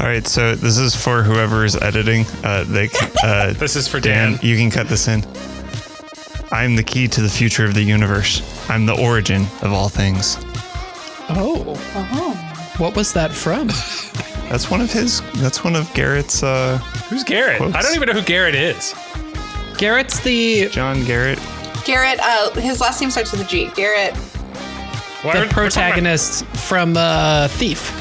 All right, so this is for whoever is editing. This is for Dan. You can cut this in. I'm the key to the future of the universe. I'm the origin of all things. Oh. What was that from? That's one of Garrett's Who's Garrett? quotes. I don't even know who Garrett is. Garrett's the John Garrett. Garrett, his last name starts with a G. Garrett. protagonist from Thief.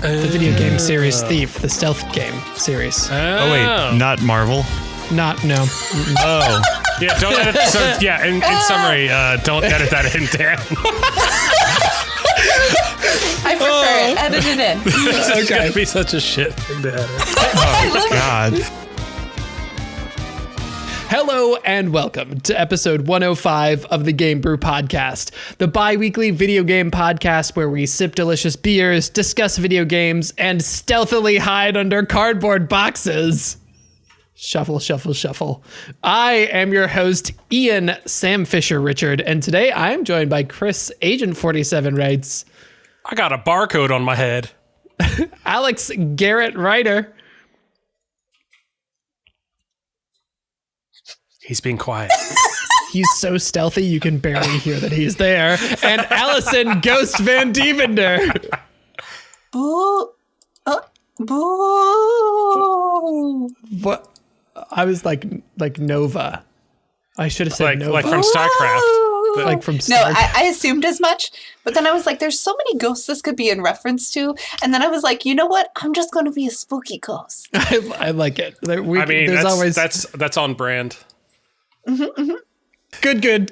The video game series Thief, the stealth game series. Oh wait, not Marvel. No. Oh. Yeah, don't edit. So, yeah, in summary, don't edit that in, Dan. I prefer it. Edit it in. It's going to be such a shit thing to edit. Oh, God. Hello and welcome to episode 105 of the GameBrew podcast, the bi-weekly video game podcast where we sip delicious beers, discuss video games, and stealthily hide under cardboard boxes. Shuffle, shuffle, shuffle. I am your host, Ian Sam Fisher Richard, and today I am joined by Chris, Agent 47 writes. I got a barcode on my head. Alex Garrett Ryder. He's being quiet. He's so stealthy you can barely hear that he's there. And Allison Ghost Van Dievender. Boo. Boo. What? I was like Nova. I should have said Nova. Like from StarCraft. Like from No, StarCraft. I assumed as much, but then I was like, there's so many ghosts this could be in reference to. And then I was like, you know what? I'm just going to be a spooky ghost. I like it. That's on brand. Good.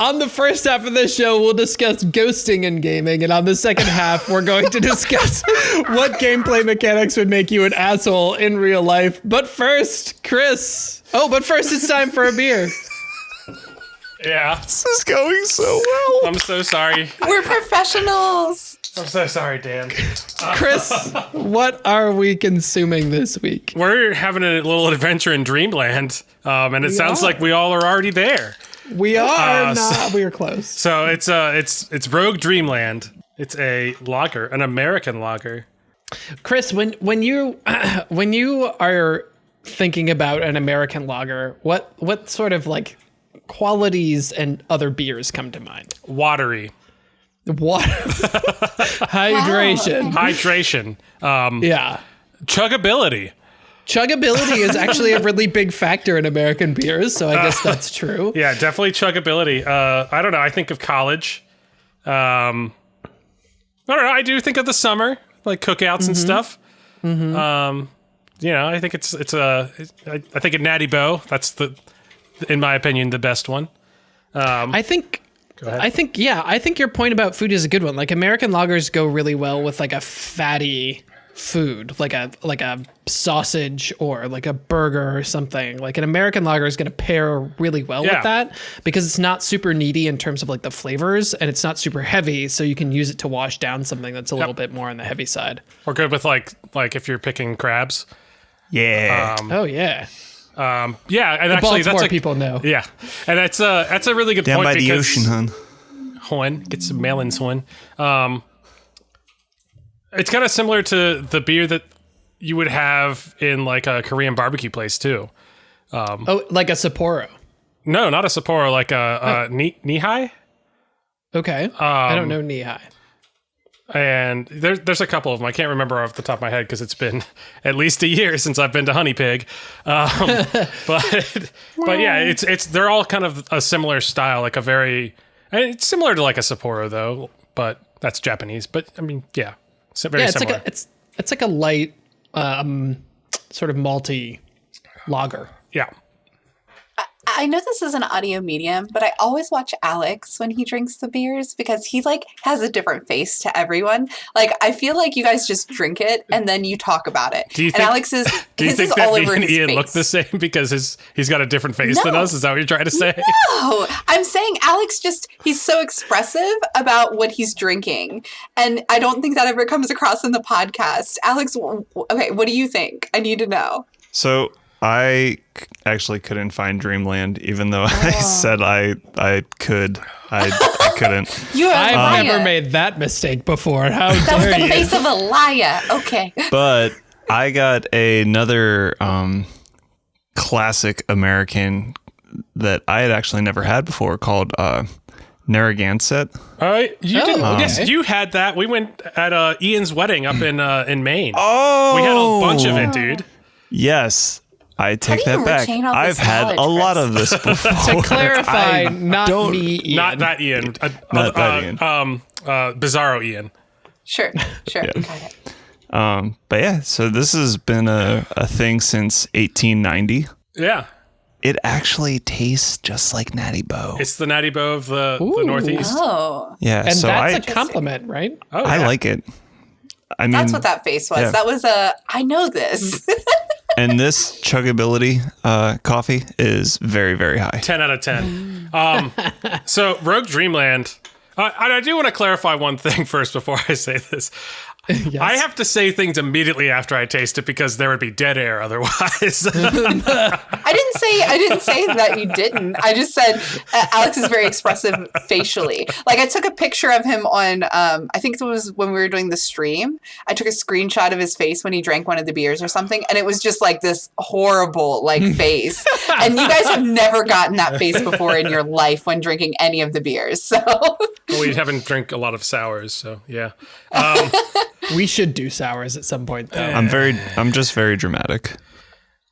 On the first half of this show, we'll discuss ghosting in gaming. And on the second half, we're going to discuss what gameplay mechanics would make you an asshole in real life. But first, Chris. It's time for a beer. Yeah. This is going so well. I'm so sorry. We're professionals. I'm so sorry, Dan. Chris, what are we consuming this week? We're having a little adventure in Dreamland, and it sounds like we all are already there. We are we are close. So it's Rogue Dreamland. It's a lager, an American lager. Chris, when you are thinking about an American lager, what sort of like qualities and other beers come to mind? Watery. Water. Hydration. Hydration. Yeah. Chuggability. Chuggability is actually a really big factor in American beers, so I guess that's true. Yeah, definitely chuggability. I don't know. I think of college. I don't know. I do think of the summer, like cookouts and stuff. I think I think a Natty Boh. That's in my opinion, the best one. I think your point about food is a good one. Like American lagers go really well with like a fatty food, like a sausage or like a burger or something. Like an American lager is going to pair really well with that because it's not super needy in terms of like the flavors and it's not super heavy, so you can use it to wash down something that's a little bit more on the heavy side. Or good with like if you're picking crabs. Yeah. And Actually, Baltimore people know. Yeah, and that's a really good Down point by because the ocean, hon. Juan, get some melons, Juan. It's kind of similar to the beer that you would have in like a Korean barbecue place too. Like a Sapporo. No, not a Sapporo, like a Nihai. Okay, I don't know Nihai. And there's a couple of them. I can't remember off the top of my head because it's been at least a year since I've been to Honey Pig. But yeah, it's they're all kind of a similar style, like it's similar to like a Sapporo though, but that's Japanese. But I mean, yeah, it's very similar. It's like a light, sort of malty lager. Yeah. I know this is an audio medium, but I always watch Alex when he drinks the beers because he like has a different face to everyone. Like I feel like you guys just drink it and then you talk about it. Do you think all over his Ian face. look the same because he's got a different face than us? Is that what you're trying to say? No, I'm saying Alex he's so expressive about what he's drinking. And I don't think that ever comes across in the podcast. Alex, okay, what do you think? I need to know. So I actually couldn't find Dreamland, even though I said I could. I couldn't. You are a I've liar. never made that mistake before. How That was dare the you? face of a liar. Okay. But I got another classic American that I had actually never had before called Narragansett. You didn't. okay. Yes, you had that. We went at Ian's wedding up in Maine. Oh, We had a bunch of it, dude. Yes. I take do you that back. retain all I've this had knowledge, a lot Chris? of this before. To clarify, not don't- me, Ian. Not that Ian. Not that Ian. Bizarro Ian. Sure. Got it. But yeah, so this has been a thing since 1890. Yeah. It actually tastes just like Natty Boh. It's the Natty Boh of the Northeast. Oh, Yeah, And so that's a compliment, right? Oh, I yeah. like it. I mean, that's what that face was. yeah. That was I know this. and this chuggability coffee is very, very high. 10 out of 10. So Rogue Dreamland. I do want to clarify one thing first before I say this. Yes. I have to say things immediately after I taste it because there would be dead air otherwise. I didn't say that you didn't. I just said Alex is very expressive facially. Like I took a picture of him on I think it was when we were doing the stream. I took a screenshot of his face when he drank one of the beers or something, and it was just like this horrible like face. And you guys have never gotten that face before in your life when drinking any of the beers. So Well, we haven't drank a lot of sours, so yeah. We should do sours at some point, though. I'm just very dramatic.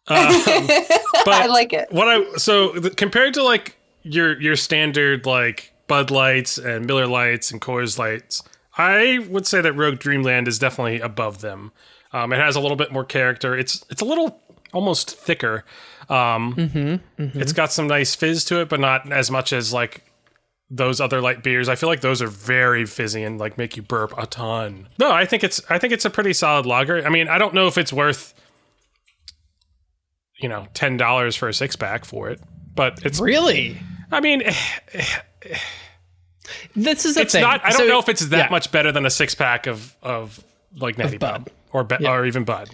But I like it. Compared to like your standard like Bud Lights and Miller Lights and Coors Lights, I would say that Rogue Dreamland is definitely above them. It has a little bit more character. It's a little almost thicker. It's got some nice fizz to it, but not as much as like those other light beers. I feel like those are very fizzy and like make you burp a ton. No, I think it's a pretty solid lager. I mean, I don't know if it's worth $10 for a 6-pack for it, but it's Really? I mean, This is a it's thing. not. I don't So- know if it's that yeah, much better than a 6-pack of like Natty Bud. Boh or even Bud,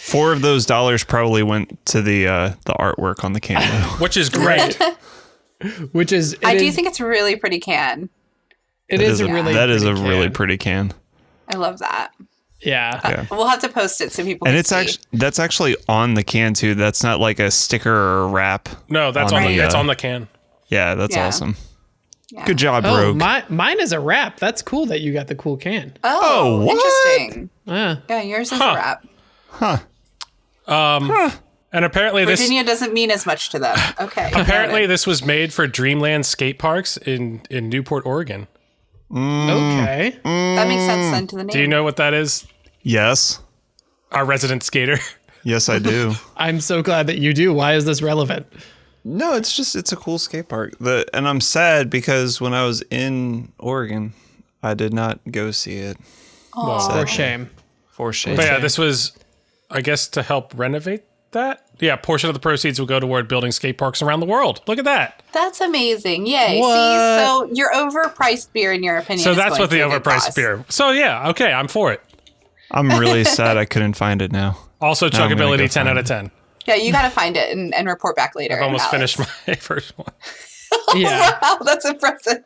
4 of those dollars probably went to the artwork on the can, though. which is great. Which is, I do think it's a really pretty can. it is a really that is a pretty really can. pretty can. I love that. Yeah. Yeah. We'll have to post it so people And can it's see. that's actually on the can too. That's not like a sticker or a wrap. No, that's On on the the, that's on the can. Yeah, that's Yeah. awesome. Yeah. Good job, Oh, Rogue. mine is a wrap. That's cool that you got the cool can. Oh, what? interesting. Yeah, yours is a wrap. And apparently Virginia doesn't mean as much to them. Okay. apparently this was made for Dreamland skate parks in Newport, Oregon. Okay. that makes sense then to the name. Do you know what that is? Yes. Our resident skater. Yes, I do. I'm so glad that you do. Why is this relevant? No, it's a cool skate park. And I'm sad because when I was in Oregon, I did not go see it. For shame. For shame. But yeah, this was, I guess, to help renovate that. Yeah, portion of the proceeds will go toward building skate parks around the world. Look at that. That's amazing. Yay. What? See, so your overpriced beer, in your opinion, So is that's going what the to a good overpriced cause. beer. So yeah, okay, I'm for it. I'm really sad I couldn't find it now. Also, I'm gonna chuggability, go 10 find out of it. 10. Yeah, you got to find it and report back later. I've almost Alex. finished my first one. Yeah. Wow, that's impressive.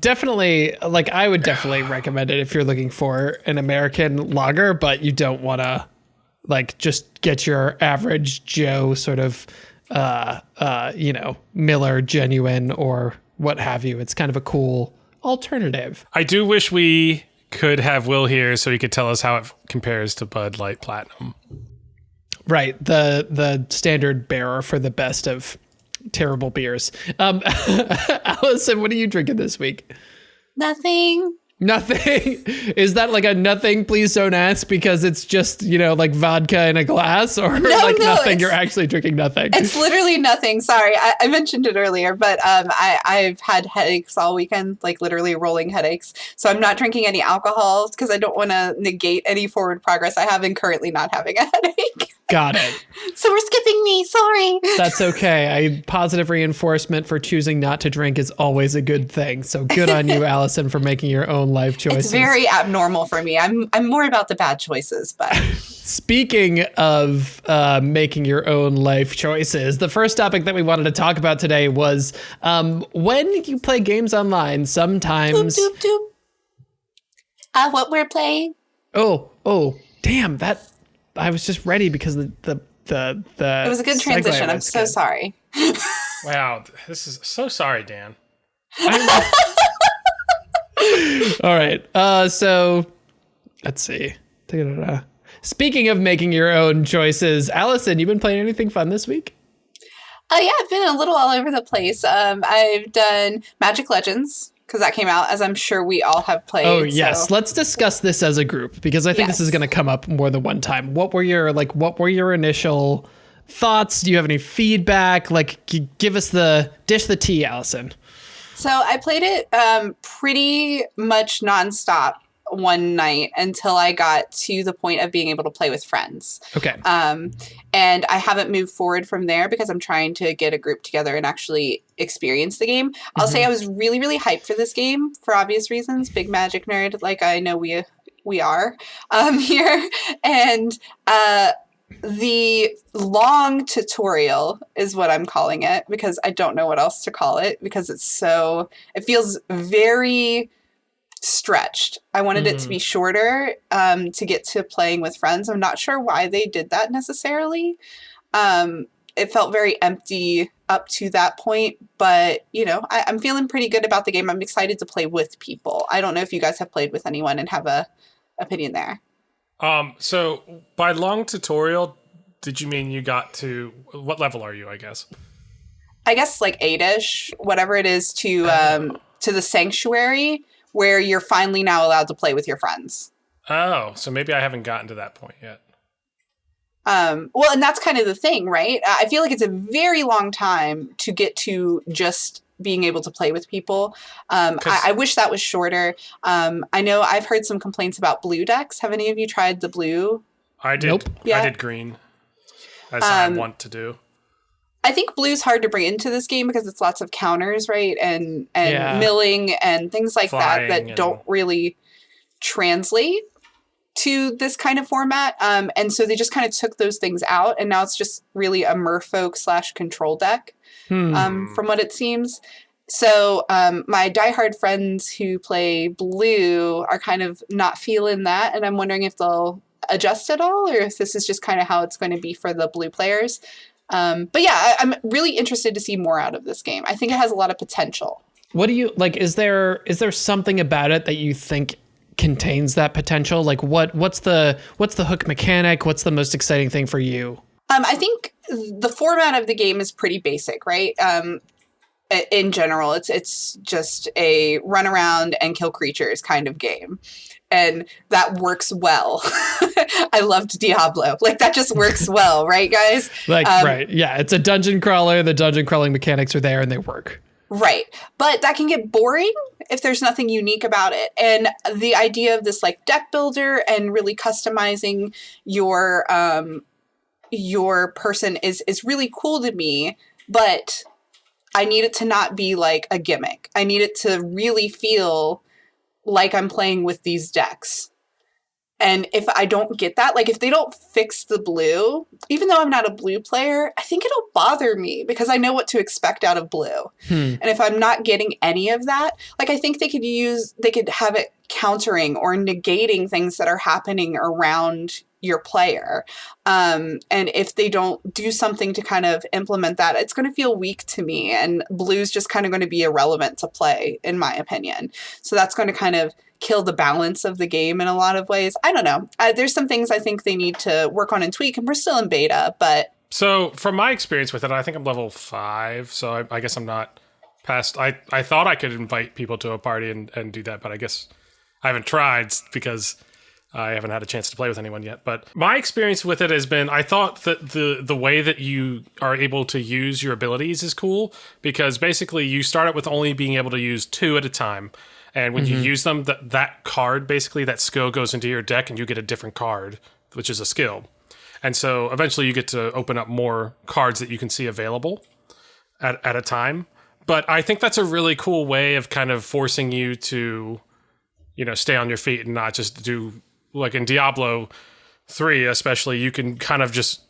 Definitely, like, I would definitely recommend it if you're looking for an American lager, but you don't want to, like, just get your average Joe sort of, Miller Genuine or what have you. It's kind of a cool alternative. I do wish we could have Will here so he could tell us how it compares to Bud Light Platinum. Right. The standard bearer for the best of terrible beers. Allison, what are you drinking this week? Nothing. Nothing. Is that like a nothing, please don't ask, because it's just, like vodka in a glass, or No, nothing, it's- you're actually drinking nothing? It's literally nothing. Sorry, I mentioned it earlier, but I've had headaches all weekend, like literally rolling headaches. So I'm not drinking any alcohol because I don't want to negate any forward progress I have in currently not having a headache. Got it. So we're skipping me. Sorry. That's okay. Positive reinforcement for choosing not to drink is always a good thing. So good on you, Allison, for making your own life choices. It's very abnormal for me. I'm more about the bad choices, but Speaking of making your own life choices, the first topic that we wanted to talk about today was when you play games online, sometimes... doop, doop, doop. What we're playing? Oh, damn, that... I was just ready because the It was a good transition. I'm so sorry. Wow, this is so sorry, Dan. All right. So let's see. Speaking of making your own choices, Allison, you been playing anything fun this week? Yeah, I've been a little all over the place. I've done Magic Legends because that came out, as I'm sure we all have played. Oh, yes. So. Let's discuss this as a group because I think this is going to come up more than one time. What were your initial thoughts? Do you have any feedback? Give us dish the tea, Allison. So I played it pretty much nonstop one night until I got to the point of being able to play with friends. Okay. And I haven't moved forward from there because I'm trying to get a group together and actually experience the game. I'll say I was really, really hyped for this game for obvious reasons. Big Magic nerd, like I know we are here. And the long tutorial is what I'm calling it because I don't know what else to call it because it feels very stretched. I wanted it to be shorter to get to playing with friends. I'm not sure why they did that necessarily. It felt very empty up to that point, but I'm feeling pretty good about the game. I'm excited to play with people. I don't know if you guys have played with anyone and have a opinion there. So by long tutorial, did you mean you got to what level are you, I guess? I guess like 8-ish, whatever it is to the sanctuary where you're finally now allowed to play with your friends. Oh, so maybe I haven't gotten to that point yet. Well, and that's kind of the thing, right? I feel like it's a very long time to get to just being able to play with people. I wish that was shorter. I know I've heard some complaints about blue decks. Have any of you tried the blue? I did. Nope. I did green, as I want to do. I think blue's hard to bring into this game because it's lots of counters, right? And milling and things like that don't really translate to this kind of format. And so they just kind of took those things out, and now it's just really a merfolk / control deck, from what it seems. So my diehard friends who play blue are kind of not feeling that, and I'm wondering if they'll adjust at all, or if this is just kind of how it's going to be for the blue players. But yeah, I'm really interested to see more out of this game. I think it has a lot of potential. What do you like? Is there something about it that you think contains that potential? Like what's the hook mechanic? What's the most exciting thing for you? I think the format of the game is pretty basic, right? In general, it's just a run around and kill creatures kind of game. And that works well. I loved Diablo. Like, that just works well, right, guys? Right. Yeah, it's a dungeon crawler. The dungeon crawling mechanics are there and they work. Right. But that can get boring if there's nothing unique about it. And the idea of this, like, deck builder and really customizing your person is really cool to me. But I need it to not be, like, a gimmick. I need it to really feel like I'm playing with these decks. And if I don't get that, like if they don't fix the blue, even though I'm not a blue player, I think it'll bother me because I know what to expect out of blue. And if I'm not getting any of that, like I think they could have it countering or negating things that are happening around your player. And if they don't do something to kind of implement that, it's going to feel weak to me. And blue's just kind of going to be irrelevant to play, in my opinion. So that's going to kind of kill the balance of the game in a lot of ways. I don't know. There's some things I think they need to work on and tweak, and we're still in beta, but... So from my experience with it, I think I'm level 5, so I guess I'm not past... I thought I could invite people to a party and do that, but I guess I haven't tried because I haven't had a chance to play with anyone yet. But my experience with it has been, I thought that the way that you are able to use your abilities is cool, because basically you start out with only being able to use 2 at a time. And when you use them, that card, basically, that skill goes into your deck and you get a different card, which is a skill. And so eventually you get to open up more cards that you can see available at a time. But I think that's a really cool way of kind of forcing you to, stay on your feet and not just do, like in Diablo 3 especially, you can kind of just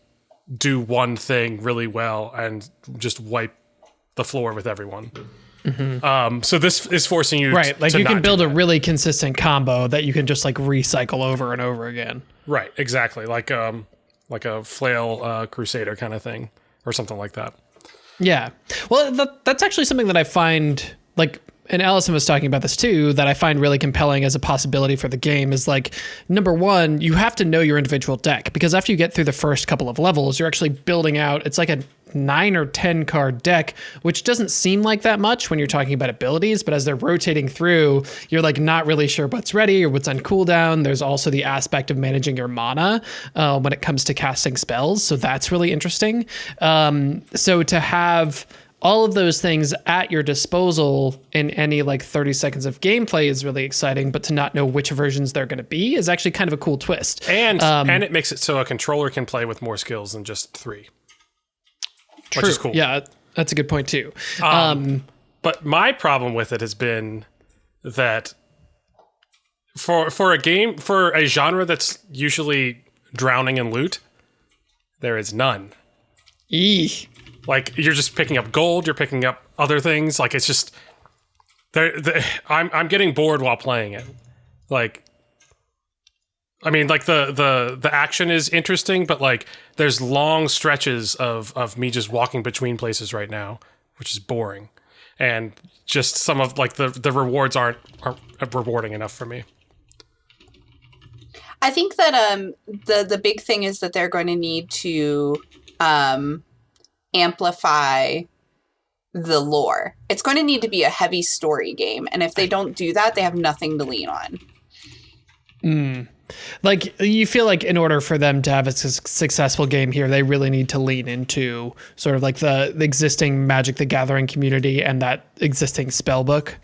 do one thing really well and just wipe the floor with everyone. So this is forcing you right, like to you can not build do a that. really consistent combo that you can just like recycle over and over again. Right, exactly, like a flail crusader kind of thing or something like that. Yeah. Well, that's actually something that I find, like, and Allison was talking about this too, that I find really compelling as a possibility for the game is like, number one, you have to know your individual deck, because after you get through the first couple of levels, you're actually building out, it's like a 9 or 10 card deck, which doesn't seem like that much when you're talking about abilities, but as they're rotating through, you're like not really sure what's ready or what's on cooldown. There's also the aspect of managing your mana when it comes to casting spells. So that's really interesting. So to have all of those things at your disposal in any like 30 seconds of gameplay is really exciting, but to not know which versions they're going to be is actually kind of a cool twist. And it makes it so a controller can play with more skills than just 3. True. Which is cool. Yeah, that's a good point too. But my problem with it has been that for a genre that's usually drowning in loot, there is none. Eeh. Like, you're just picking up gold, you're picking up other things. Like, it's just I'm getting bored while playing it. Like, I mean, like the action is interesting, but like there's long stretches of me just walking between places right now, which is boring. And just some of like the rewards aren't rewarding enough for me. I think that the big thing is that they're going to need to amplify the lore. It's going to need to be a heavy story game, and if they don't do that, they have nothing to lean on. Like, you feel like in order for them to have a successful game here, they really need to lean into sort of like the existing Magic the Gathering community and that existing spell book.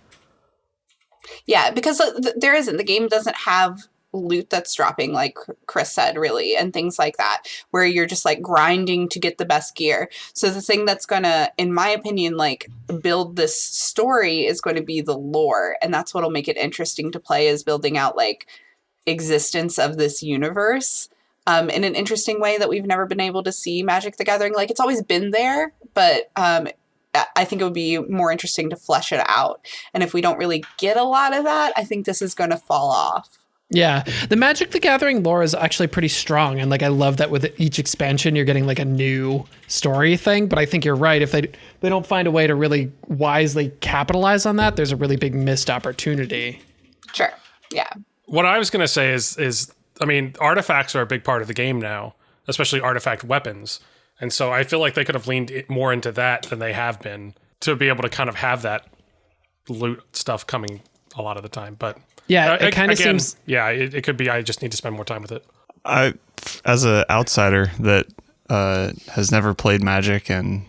Yeah, because there isn't. The game doesn't have loot that's dropping, like Chris said, really, and things like that, where you're just like grinding to get the best gear. So the thing that's gonna, in my opinion, like build this story is going to be the lore, and that's what'll make it interesting to play, is building out like existence of this universe in an interesting way that we've never been able to see Magic the Gathering. Like, it's always been there, but I think it would be more interesting to flesh it out. And if we don't really get a lot of that, I think this is going to fall off. Yeah, the Magic the Gathering lore is actually pretty strong, and like I love that with each expansion you're getting like a new story thing. But I think you're right, if they don't find a way to really wisely capitalize on that, there's a really big missed opportunity. Sure. Yeah. What I was going to say is, I mean, artifacts are a big part of the game now, especially artifact weapons. And so I feel like they could have leaned more into that than they have been, to be able to kind of have that loot stuff coming a lot of the time. But yeah, it kind of seems... Yeah, it could be I just need to spend more time with it. I, as an outsider that has never played Magic and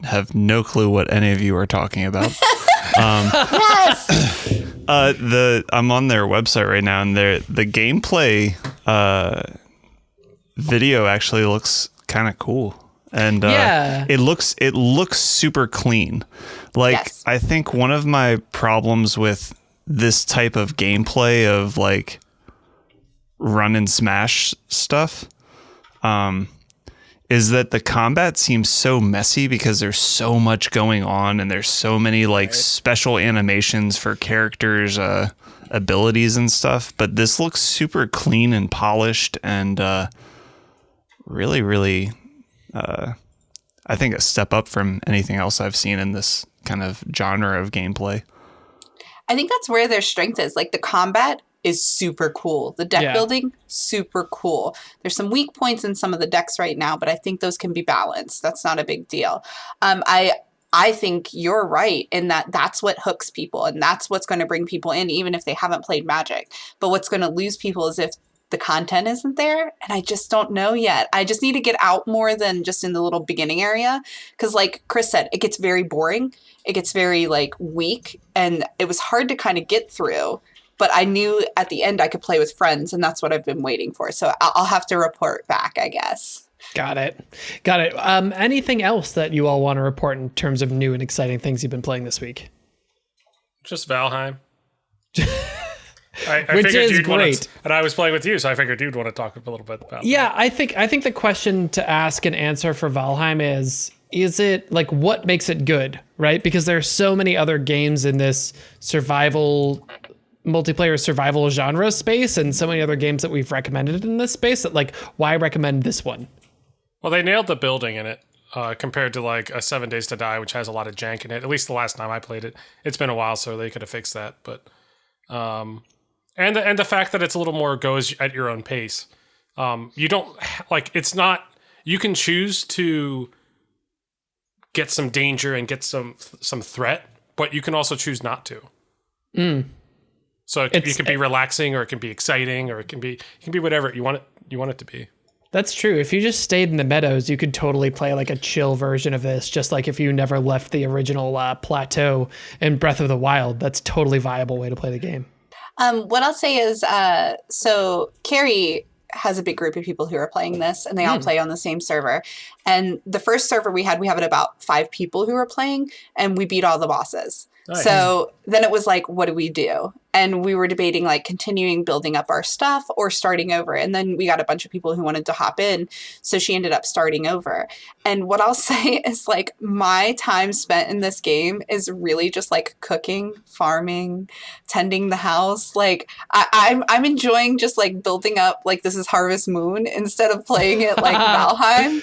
have no clue what any of you are talking about... Yes. I'm on their website right now, and the gameplay video actually looks kind of cool, and it looks super clean. Like, yes. I think one of my problems with this type of gameplay of like run and smash stuff is that the combat seems so messy because there's so much going on, and there's so many like special animations for characters' abilities and stuff. But this looks super clean and polished, and really, really, I think a step up from anything else I've seen in this kind of genre of gameplay. I think that's where their strength is. Like, the combat is super cool. The deck building, super cool. There's some weak points in some of the decks right now, but I think those can be balanced. That's not a big deal. I think you're right in that that's what hooks people, and that's what's going to bring people in, even if they haven't played Magic. But what's going to lose people is if the content isn't there, and I just don't know yet. I just need to get out more than just in the little beginning area, because like Chris said, it gets very boring. It gets very like weak, and it was hard to kind of get through. But I knew at the end I could play with friends, and that's what I've been waiting for. So I'll have to report back, I guess. Got it. Anything else that you all want to report in terms of new and exciting things you've been playing this week? Just Valheim. I which figured is you'd great. And I was playing with you, so I figured you'd want to talk a little bit about Yeah, I think the question to ask and answer for Valheim is it like what makes it good, right? Because there are so many other games in this multiplayer survival genre space, and so many other games that we've recommended in this space that like why recommend this one? Well, they nailed the building in it compared to like a 7 Days to Die, which has a lot of jank in it. At least the last time I played it, it's been a while, so they could have fixed that. But and the fact that it's a little more goes at your own pace. You don't like it's not. You can choose to get some danger and get some threat, but you can also choose not to. So it can be relaxing, or it can be exciting, or it can be whatever you want it to be. That's true. If you just stayed in the meadows, you could totally play like a chill version of this, just like if you never left the original plateau in Breath of the Wild. That's a totally viable way to play the game. What I'll say is, so Carrie has a big group of people who are playing this, and they all play on the same server. And the first server we have about 5 people who are playing, and we beat all the bosses. Nice. So then it was like, what do we do? And we were debating like continuing building up our stuff or starting over. And then we got a bunch of people who wanted to hop in. So she ended up starting over. And what I'll say is like my time spent in this game is really just like cooking, farming, tending the house. Like I'm enjoying just like building up like this is Harvest Moon instead of playing it like Valheim.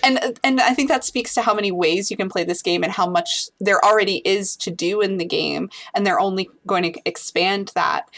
And I think that speaks to how many ways you can play this game and how much there already is to do in the game. And they're only going to expand that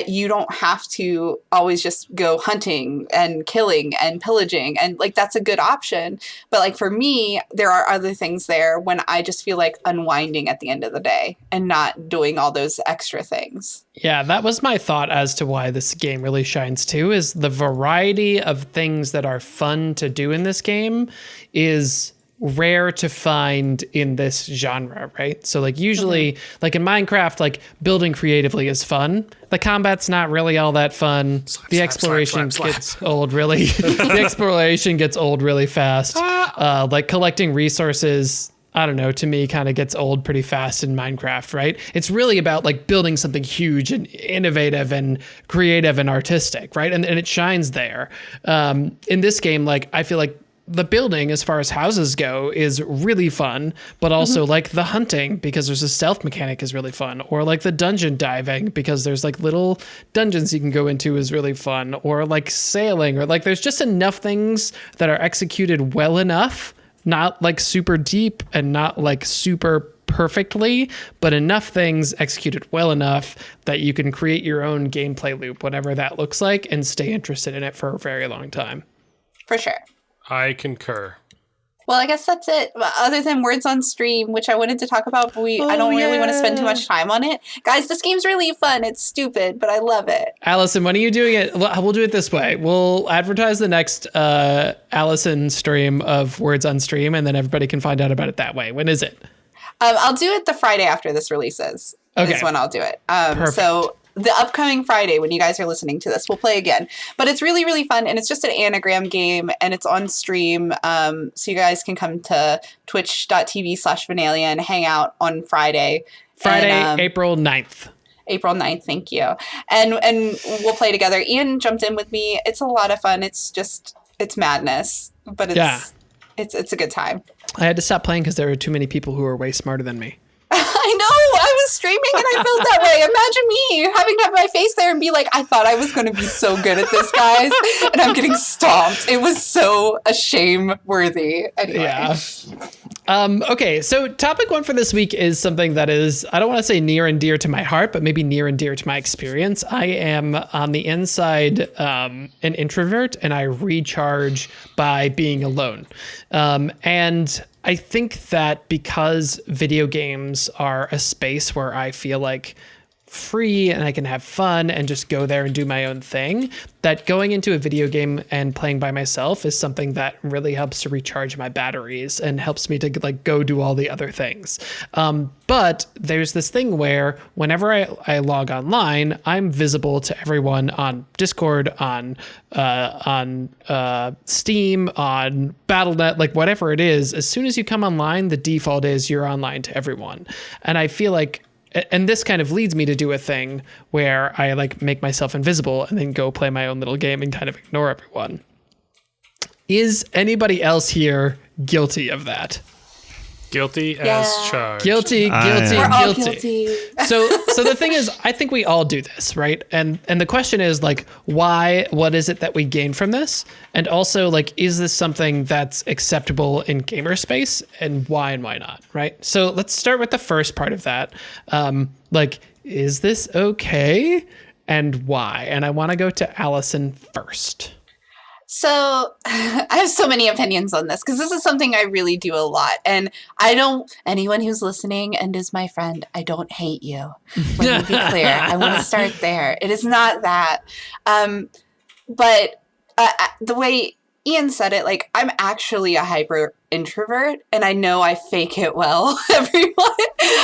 you don't have to always just go hunting and killing and pillaging. And like, that's a good option. But like for me, there are other things there when I just feel like unwinding at the end of the day and not doing all those extra things. Yeah, that was my thought as to why this game really shines too, is the variety of things that are fun to do in this game is rare to find in this genre, right? So like usually like in Minecraft, like building creatively is fun. The combat's not really all that fun. The exploration gets old really. The exploration gets old really fast. Like collecting resources, I don't know, to me kind of gets old pretty fast in Minecraft, right? It's really about like building something huge and innovative and creative and artistic, right? And it shines there. In this game, like I feel like the building as far as houses go is really fun, but also like the hunting because there's a stealth mechanic is really fun, or like the dungeon diving because there's like little dungeons you can go into is really fun, or like sailing, or like there's just enough things that are executed well enough, not like super deep and not like super perfectly, but enough things executed well enough that you can create your own gameplay loop, whatever that looks like, and stay interested in it for a very long time. For sure. I concur. Well, I guess that's it. Other than Words on Stream, which I wanted to talk about, but I don't really want to spend too much time on it. Guys, this game's really fun. It's stupid, but I love it. Allison, when are you doing it? We'll do it this way. We'll advertise the next Allison stream of Words on Stream, and then everybody can find out about it that way. When is it? I'll do it the Friday after this releases. Okay. Is when I'll do it. So the upcoming Friday, when you guys are listening to this, we'll play again. But it's really, really fun, and it's just an anagram game, and it's on stream. So you guys can come to twitch.tv/Vanalia and hang out on Friday. April 9th. April 9th, thank you. And we'll play together. Ian jumped in with me. It's a lot of fun. It's madness, but it's a good time. I had to stop playing because there were too many people who were way smarter than me. I know. I was streaming and I felt that way. Imagine me having to have my face there and be like, I thought I was going to be so good at this, guys. And I'm getting stomped. It was so shame-worthy. Anyway. Yeah. Okay, so topic 1 for this week is something that is, I don't want to say near and dear to my heart, but maybe near and dear to my experience. I am on the inside an introvert, and I recharge by being alone. And I think that because video games are a space where I feel like free and I can have fun and just go there and do my own thing, that going into a video game and playing by myself is something that really helps to recharge my batteries and helps me to like go do all the other things. But there's this thing where whenever I log online, I'm visible to everyone on Discord, on Steam, on Battle.net, like whatever it is. As soon as you come online, the default is you're online to everyone. And I feel like and this kind of leads me to do a thing where I like make myself invisible and then go play my own little game and kind of ignore everyone. Is anybody else here guilty of that? Guilty as charged. Guilty. We're all guilty. So the thing is, I think we all do this, right? And the question is like, why? What is it that we gain from this? And also, like, is this something that's acceptable in gamer space, and why not? Right. So let's start with the first part of that. Like, is this okay, and why? And I want to go to Allison first. So I have so many opinions on this because this is something I really do a lot. And anyone who's listening and is my friend, I don't hate you. Let me be clear. I want to start there. It is not that. But the way Ian said it, like, I'm actually a hyper introvert, and I know I fake it well, everyone.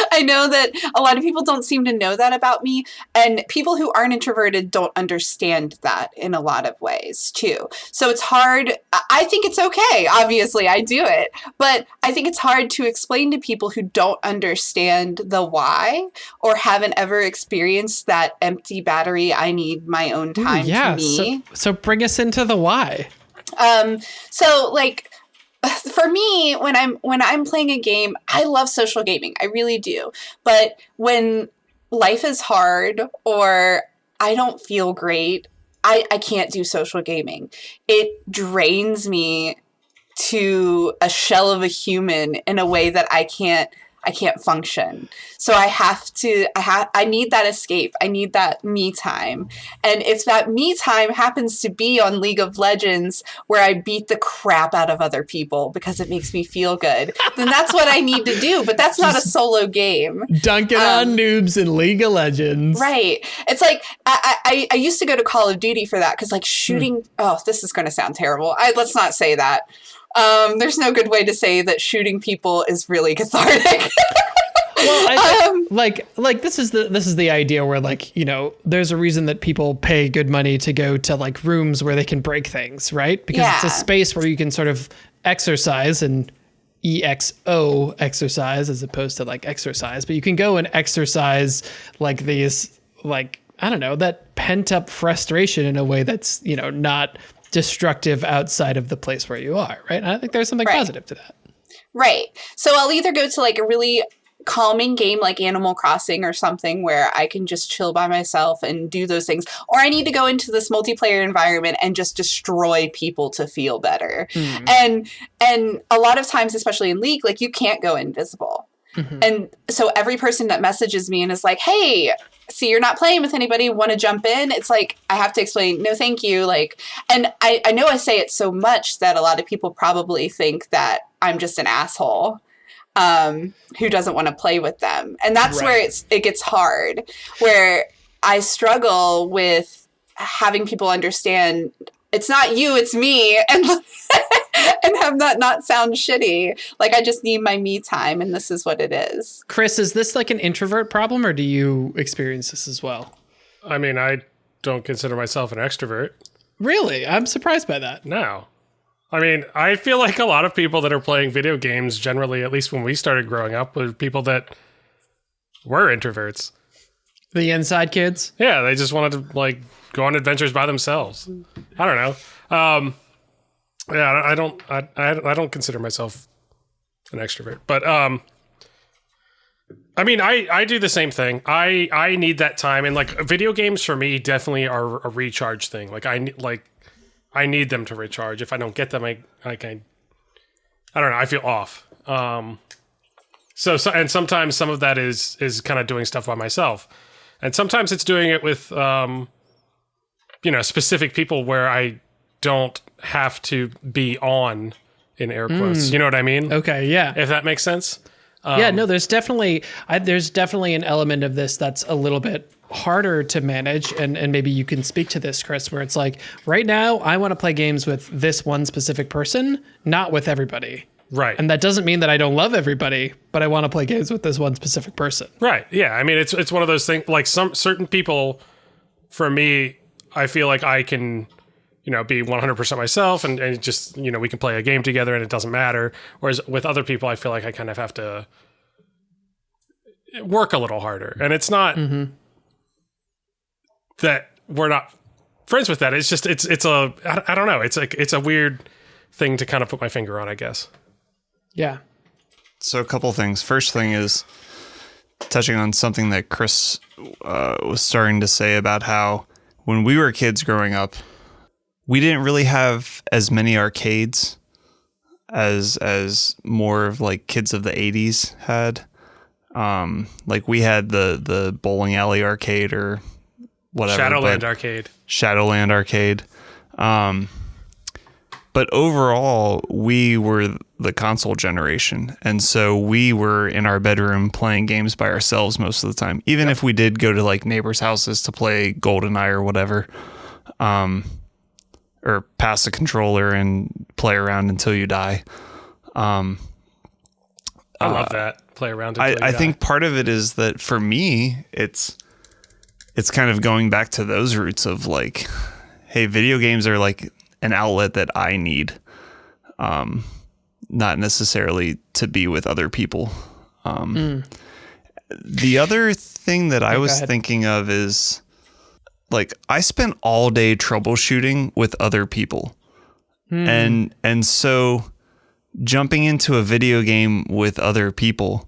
I know that a lot of people don't seem to know that about me, and people who aren't introverted don't understand that in a lot of ways too. So it's hard. I think it's okay. Obviously, I do it, but I think it's hard to explain to people who don't understand the why or haven't ever experienced that empty battery. I need my own time to me. So bring us into the why. So like, for me, when I'm playing a game, I love social gaming. I really do. But when life is hard or I don't feel great, I can't do social gaming. It drains me to a shell of a human in a way that I can't function. So I need that escape. I need that me time. And if that me time happens to be on League of Legends where I beat the crap out of other people because it makes me feel good, then that's what I need to do. But that's not a solo game. Dunking on noobs in League of Legends. Right. It's like, I used to go to Call of Duty for that because like shooting, oh, this is going to sound terrible. Let's not say that. There's no good way to say that shooting people is really cathartic. Well, I think, like this is the idea where, like, you know, there's a reason that people pay good money to go to like rooms where they can break things, right? Because it's a space where you can sort of exercise and EXO exercise as opposed to like exercise, but you can go and exercise like these, like, I don't know, that pent up frustration in a way that's, you know, not destructive outside of the place where you are, right? And I think there's something positive to that. Right. So I'll either go to like a really calming game like Animal Crossing or something where I can just chill by myself and do those things, or I need to go into this multiplayer environment and just destroy people to feel better. And a lot of times, especially in League, like you can't go invisible. And so every person that messages me and is like, hey, see, you're not playing with anybody, want to jump in? It's like, I have to explain, no, thank you. Like, and I know I say it so much that a lot of people probably think that I'm just an asshole who doesn't want to play with them. And that's where it gets hard, where I struggle with having people understand it's not you, it's me, and and have that not sound shitty. Like, I just need my me time, and this is what it is. Chris, is this like an introvert problem, or do you experience this as well? I mean, I don't consider myself an extrovert. Really? I'm surprised by that. No. I mean, I feel like a lot of people that are playing video games generally, at least when we started growing up, were people that were introverts. The inside kids? Yeah, they just wanted to like go on adventures by themselves. I don't know. Yeah, I don't consider myself an extrovert, but I mean, I do the same thing. I need that time, and like video games for me definitely are a recharge thing. Like I need them to recharge. If I don't get them, I don't know. I feel off. So and sometimes some of that is kind of doing stuff by myself, and sometimes it's doing it with specific people where I don't have to be on in air quotes. You know what I mean? Okay, yeah. If that makes sense. Yeah, no, there's definitely an element of this that's a little bit harder to manage, and maybe you can speak to this, Chris, where it's like, right now, I want to play games with this one specific person, not with everybody. Right. And that doesn't mean that I don't love everybody, but I want to play games with this one specific person. Right, yeah. I mean, it's one of those things, like some certain people, for me, I feel like I can, be 100% myself and just, we can play a game together and it doesn't matter. Whereas with other people, I feel like I kind of have to, work a little harder. And it's not that we're not friends with that. It's just I don't know. It's a weird thing to kind of put my finger on, I guess. Yeah. So a couple things. First thing is touching on something that Chris was starting to say about how when we were kids growing up, we didn't really have as many arcades as more of like kids of the 80s had. Like we had the bowling alley arcade or whatever. Shadowland Arcade. But overall, we were the console generation. And so we were in our bedroom playing games by ourselves most of the time. Even if we did go to like neighbors' houses to play GoldenEye or whatever, or pass a controller and play around until you die. I love that. Play around until you die. I think part of it is that for me, it's kind of going back to those roots of like, hey, video games are like an outlet that I need, not necessarily to be with other people. The other thing that I was thinking of is like I spent all day troubleshooting with other people, and so jumping into a video game with other people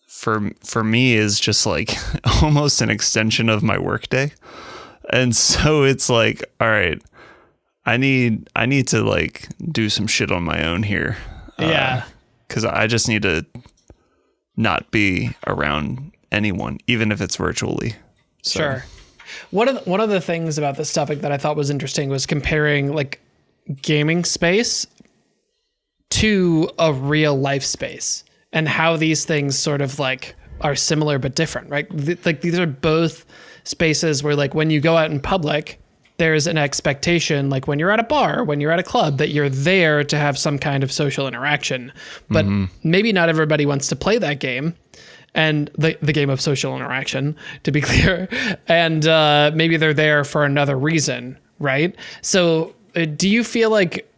for me is just like almost an extension of my workday, and so it's like, all right. I need to like do some shit on my own here. Yeah. Cause I just need to not be around anyone, even if it's virtually. So. Sure. One of the things about this topic that I thought was interesting was comparing like gaming space to a real life space and how these things sort of like are similar but different, right? Like these are both spaces where like when you go out in public, there's an expectation, like when you're at a bar, when you're at a club, that you're there to have some kind of social interaction. But maybe not everybody wants to play that game, and the game of social interaction, to be clear. And maybe they're there for another reason, right? So do you feel like,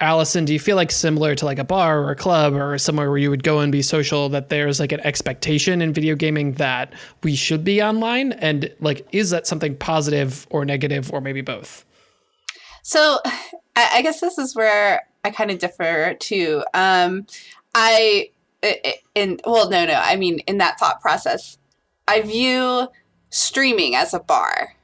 Allison, do you feel like similar to like a bar or a club or somewhere where you would go and be social, that there's like an expectation in video gaming that we should be online? And like, is that something positive or negative or maybe both? So I guess this is where I kind of differ too. In that thought process, I view streaming as a bar.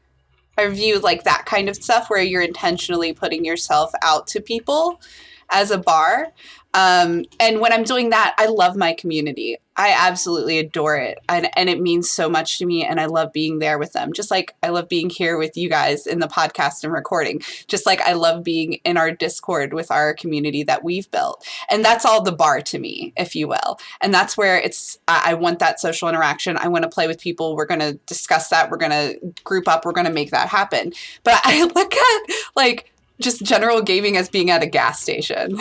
I view like that kind of stuff where you're intentionally putting yourself out to people as a bar. And when I'm doing that, I love my community. I absolutely adore it. And it means so much to me. And I love being there with them. Just like I love being here with you guys in the podcast and recording. Just like I love being in our Discord with our community that we've built. And that's all the bar to me, if you will. And that's where I want that social interaction. I want to play with people. We're going to discuss that. We're going to group up. We're going to make that happen. But I look at like just general gaming as being at a gas station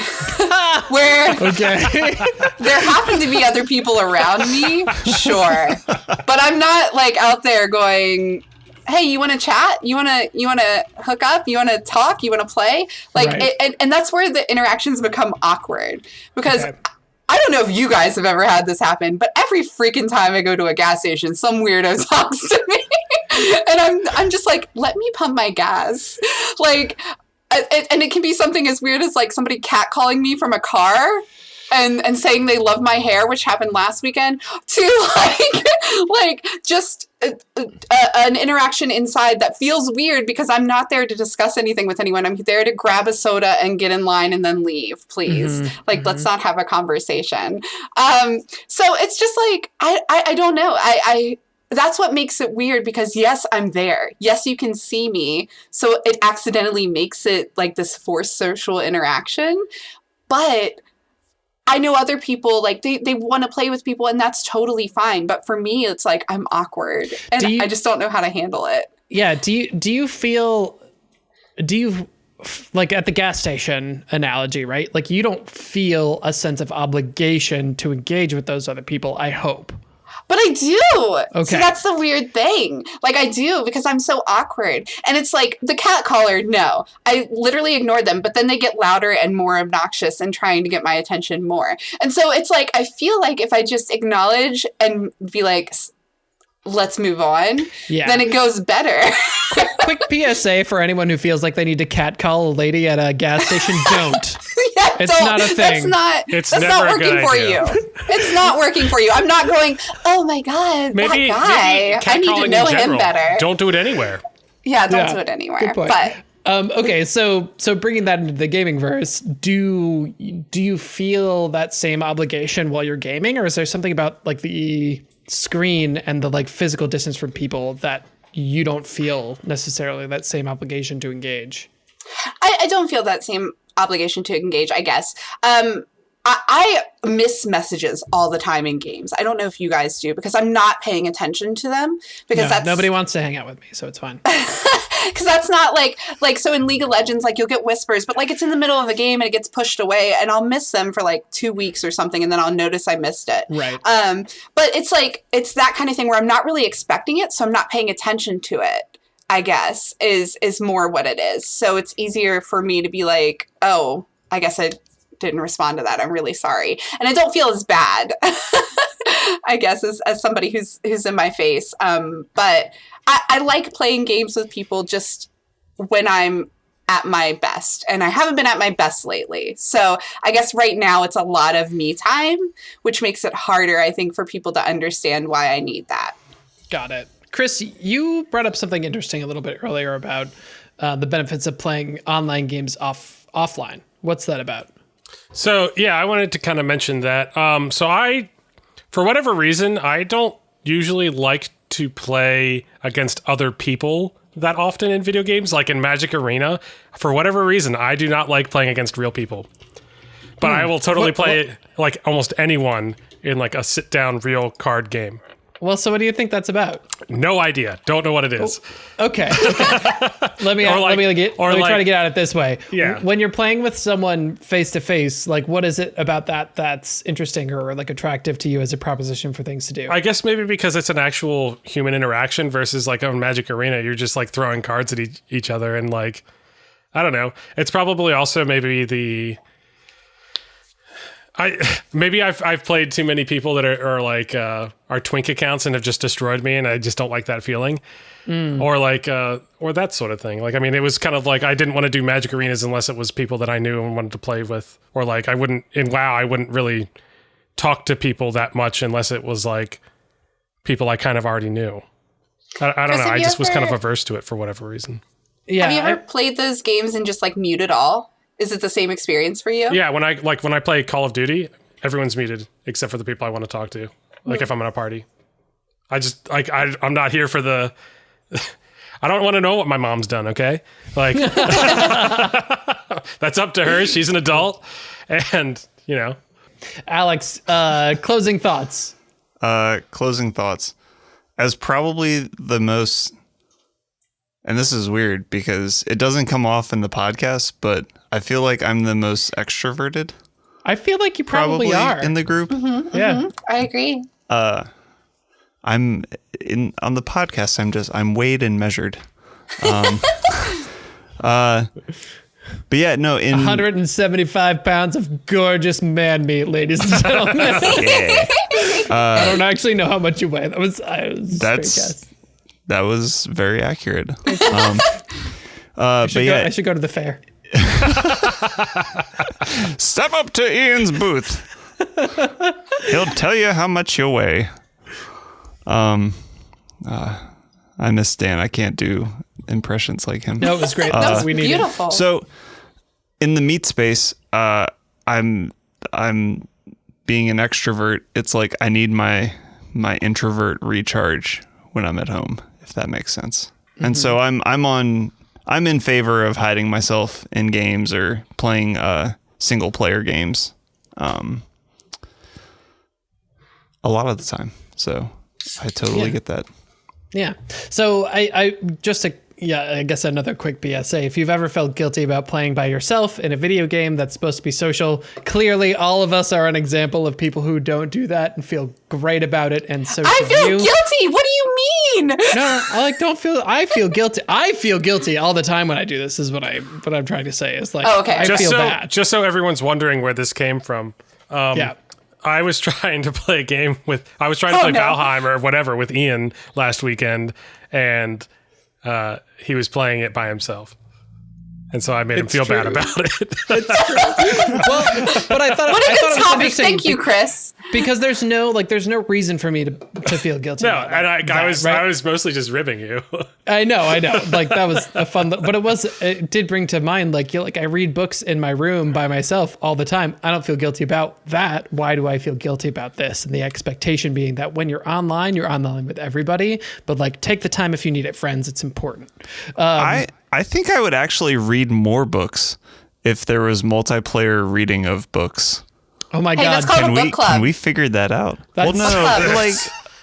where there happen to be other people around me, sure, but I'm not like out there going, hey, you want to chat? You want to hook up? You want to talk? You want to play? Like, right. And that's where the interactions become awkward because I don't know if you guys have ever had this happen, but every freaking time I go to a gas station, some weirdo talks to me and I'm just like, let me pump my gas. Like, and it can be something as weird as like somebody catcalling me from a car and saying they love my hair, which happened last weekend, to like just an interaction inside that feels weird because I'm not there to discuss anything with anyone. I'm there to grab a soda and get in line and then leave, please. Let's not have a conversation. So it's just like, I don't know. That's what makes it weird because yes, I'm there. Yes, you can see me. So it accidentally makes it like this forced social interaction. But I know other people, like they want to play with people and that's totally fine. But for me, it's like I'm awkward and I just don't know how to handle it. Yeah. Do you like at the gas station analogy, right? Like you don't feel a sense of obligation to engage with those other people, I hope. But I do. Okay. So that's the weird thing. Like, I do because I'm so awkward. And it's like the cat caller, no. I literally ignored them, but then they get louder and more obnoxious and trying to get my attention more. And so it's like, I feel like if I just acknowledge and be like, let's move on, then it goes better. Quick PSA for anyone who feels like they need to catcall a lady at a gas station, don't. It's not a thing. That's not never working for you. It's not working for you. I'm not going, oh my God, that guy. I need to know him better. Don't do it anywhere. Yeah, don't do it anywhere. Good point. But okay, so bringing that into the gaming verse, do you feel that same obligation while you're gaming, or is there something about like the screen and the like physical distance from people that you don't feel necessarily that same obligation to engage? I don't feel that same obligation to engage, I guess. I miss messages all the time in games. I don't know if you guys do, because I'm not paying attention to them, because nobody wants to hang out with me, so it's fine. Because that's not like so in League of Legends, like you'll get whispers, but like it's in the middle of a game and it gets pushed away, and I'll miss them for like 2 weeks or something, and then I'll notice I missed it. Right. But it's like it's that kind of thing where I'm not really expecting it, so I'm not paying attention to it, I guess, is more what it is. So it's easier for me to be like, oh, I guess I didn't respond to that. I'm really sorry. And I don't feel as bad, I guess, as somebody who's in my face. But I like playing games with people just when I'm at my best. And I haven't been at my best lately. So I guess right now it's a lot of me time, which makes it harder, I think, for people to understand why I need that. Got it. Chris, you brought up something interesting a little bit earlier about the benefits of playing online games offline. What's that about? So, yeah, I wanted to kind of mention that. For whatever reason, I don't usually like to play against other people that often in video games, like in Magic Arena. For whatever reason, I do not like playing against real people. But I will totally play like almost anyone in like a sit-down real card game. Well, so what do you think that's about? No idea. Don't know what it is. Okay. Let me try to get at it this way. Yeah. When you're playing with someone face to face, like what is it about that's interesting or like attractive to you as a proposition for things to do? I guess maybe because it's an actual human interaction versus like on Magic Arena, you're just like throwing cards at each other and like, I don't know. It's probably also maybe I've played too many people that are twink accounts and have just destroyed me, and I just don't like that feeling, or that sort of thing. Like, I mean, it was kind of like I didn't want to do Magic Arenas unless it was people that I knew and wanted to play with, or like I wouldn't really talk to people that much unless it was like people I kind of already knew. I don't know. I just was kind of averse to it for whatever reason. Yeah. Have you ever played those games and just like mute all? Is it the same experience for you? Yeah, when I play Call of Duty, everyone's muted except for the people I want to talk to. Like if I'm in a party, I'm not here for the. I don't want to know what my mom's done. Okay, like that's up to her. She's an adult, and you know. Alex, closing thoughts. Closing thoughts. As probably the most. And this is weird because it doesn't come off in the podcast, but I feel like I'm the most extroverted. I feel like you probably are in the group. Mm-hmm, yeah, mm-hmm. I agree. I'm on the podcast. I'm weighed and measured. But yeah, no. In 175 pounds of gorgeous man meat, ladies and gentlemen. Yeah. I don't actually know how much you weigh. That was a straight guess. That was very accurate. I should go to the fair. Step up to Ian's booth. He'll tell you how much you weigh. I miss Dan. I can't do impressions like him. No, it was great. That was we beautiful. Needed. So, in the meat space, I'm being an extrovert. It's like I need my introvert recharge when I'm at home, if that makes sense. Mm-hmm. And so I'm in favor of hiding myself in games or playing single player games a lot of the time. So I totally get that. Yeah. So I just to I guess another quick BSA. If you've ever felt guilty about playing by yourself in a video game that's supposed to be social, clearly all of us are an example of people who don't do that and feel great about it. And so I feel guilty. What do you mean? No, I feel guilty. I feel guilty all the time when I do this. Is what I'm trying to say. Is like, I feel bad. Just so everyone's wondering where this came from. Yeah. I was trying to play a game Valheim or whatever with Ian last weekend, and he was playing it by himself. And so I made him feel bad about it. It's true. Well, but I thought what a good topic. Interesting. Thank you, Chris. Because there's no reason for me to feel guilty. No, about and I was mostly just ribbing you. I know. Like that was a fun, but it did bring to mind like I read books in my room by myself all the time. I don't feel guilty about that. Why do I feel guilty about this? And the expectation being that when you're online with everybody, but like take the time if you need it, friends. It's important. I think I would actually read more books if there was multiplayer reading of books. Oh my God! That's called a book club. Can we figure that out? That's like